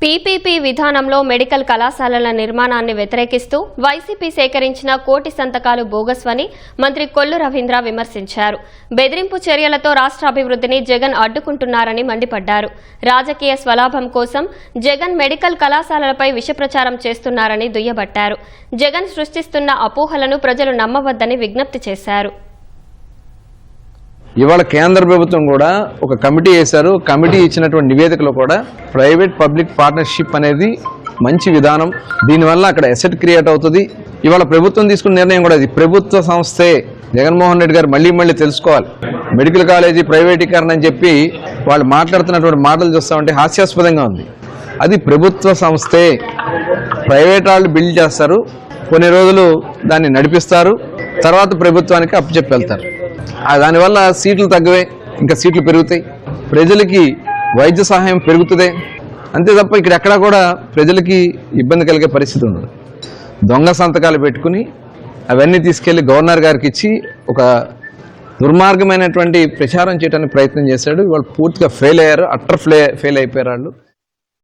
PPP విధానంలో medical కళాశాలల నిర్మాణాన్ని వ్యతిరేకిస్తూ వైసీపీ సేకరించిన కోటి సంతకాలు బోగస్వని మంత్రి కొల్లు రవీంద్ర విమర్శించారు. బెదిరింపు చర్యలతో రాష్ట్ర అభివృద్ధిని జగన్ అడ్డుకుంటున్నారని మండిపడ్డారు. రాజకీయ స్వలాభం కోసం జగన్ మెడికల్ కళాశాలలపై విషప్రచారం చేస్తున్నారని దుయ్యబట్టారు. జగన్ సృష్టిస్తున్న అపోహలను ప్రజలు నమ్మవద్దని విజ్ఞప్తి చేశారు. ఇవాళ కేంద్ర ప్రభుత్వం కూడా ఒక కమిటీ వేశారు. కమిటీ ఇచ్చినటువంటి నివేదికలో కూడా ప్రైవేట్ పబ్లిక్ పార్ట్నర్షిప్ అనేది మంచి విధానం, దీనివల్ల అక్కడ అసెట్ క్రియేట్ అవుతుంది. ఇవాళ ప్రభుత్వం తీసుకున్న నిర్ణయం కూడా ఇది ప్రభుత్వ సంస్థే. జగన్మోహన్ రెడ్డి గారు మళ్ళీ తెలుసుకోవాలి. మెడికల్ కాలేజీ ప్రైవేటీకరణ అని చెప్పి వాళ్ళు మాట్లాడుతున్నటువంటి మాటలు చూస్తామంటే హాస్యాస్పదంగా ఉంది. అది ప్రభుత్వ సంస్థే. ప్రైవేట్ వాళ్ళు బిల్డ్ చేస్తారు, కొన్ని రోజులు దాన్ని నడిపిస్తారు, తర్వాత ప్రభుత్వానికి అప్పచెప్పి వెళ్తారు. దానివల్ల సీట్లు తగ్గవే, ఇంకా సీట్లు పెరుగుతాయి, ప్రజలకి వైద్య సహాయం పెరుగుతుంది. అంతే తప్ప ఇక్కడ ఎక్కడా కూడా ప్రజలకి ఇబ్బంది కలిగే పరిస్థితి ఉండదు. దొంగ సంతకాలు పెట్టుకుని అవన్నీ తీసుకెళ్లి గవర్నర్ గారికి ఇచ్చి ఒక దుర్మార్గమైనటువంటి ప్రచారం చేయడానికి ప్రయత్నం చేశాడు. వాళ్ళు పూర్తిగా ఫెయిల్ అయ్యారు, అట్టర్ ఫెయిల్ అయిపోయారు వాళ్ళు.